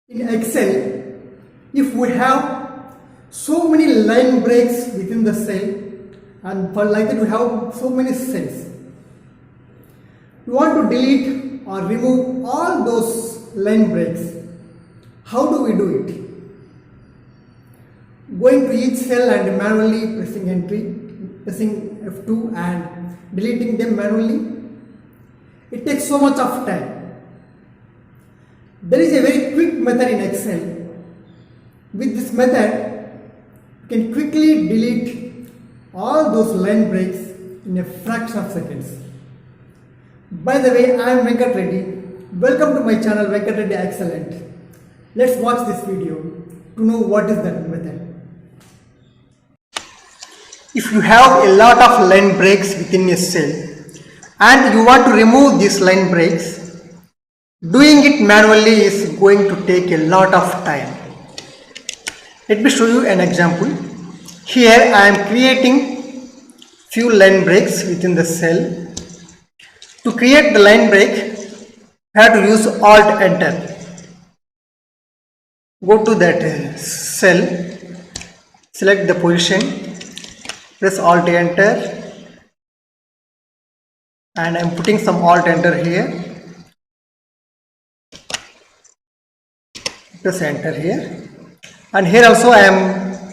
In Excel, if we have so many line breaks within the cell, and for like that we have so many cells, we want to delete or remove all those line breaks. How do we do it? Going to each cell and manually pressing entry, pressing F2 and deleting them manually. It takes so much of time. There is a very quick method in Excel. With this method, you can quickly delete all those line breaks in a fraction of seconds. By the way, I am Venkat Reddy. Welcome to my channel Venkatareddyexcellent. Let's watch this video to know what is that method. If you have a lot of line breaks within a cell and you want to remove these line breaks, doing it manually is going to take a lot of time. Let me show you an example. Here I am creating few line breaks within the cell. To create the line break, you have to use Alt Enter. Go to that cell, select the position, press Alt Enter, and I am putting some Alt Enter here. Press enter here, and here also I am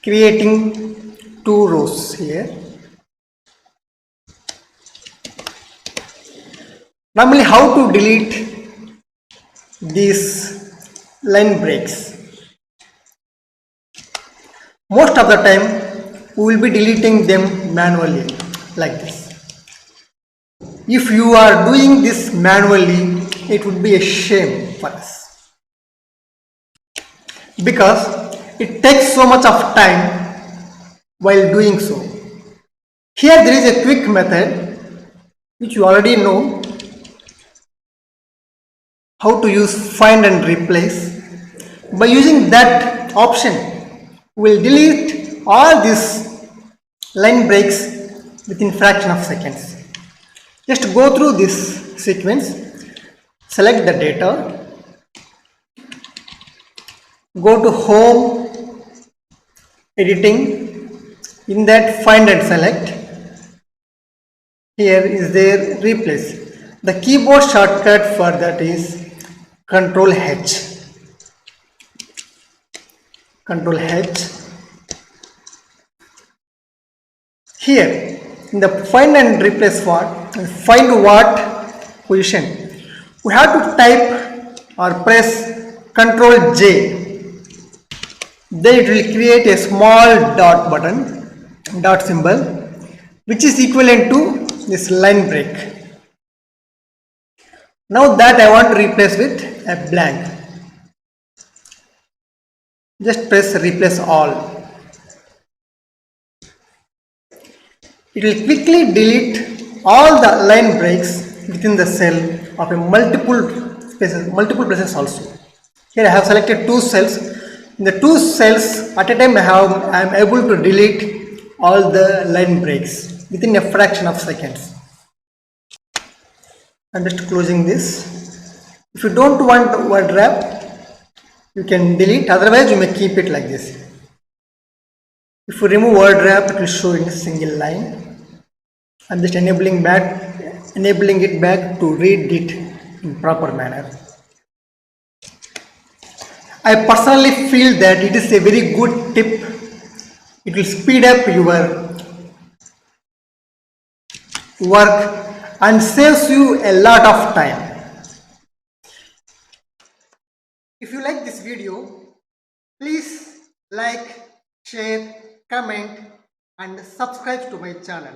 creating two rows here. Normally, how to delete these line breaks? Most of the time we will be deleting them manually like this. If you are doing this manually, it would be a shame for us, because it takes so much of time while doing so. Here there is a quick method which you already know how to use find and replace. By using that option, we will delete all these line breaks within fraction of seconds. Just go through this sequence, select the data, go to home, editing, in that find and select. Here is there replace. The keyboard shortcut for that is Control H. Control H. Here in the find and replace find what position, we have to type or press Control J. Then it will create a small dot button, dot symbol, which is equivalent to this line break. Now that I want to replace with a blank, just press replace all. It will quickly delete all the line breaks within the cell of a multiple places also. Here I have selected two cells. In the two cells at a time I am able to delete all the line breaks within a fraction of seconds. I am just closing this. If you don't want word wrap, you can delete, otherwise you may keep it like this. If you remove word wrap, it will show in a single line. I am just enabling it back to read it in proper manner. I personally feel that it is a very good tip. It will speed up your work and saves you a lot of time. If you like this video, please like, share, comment and subscribe to my channel.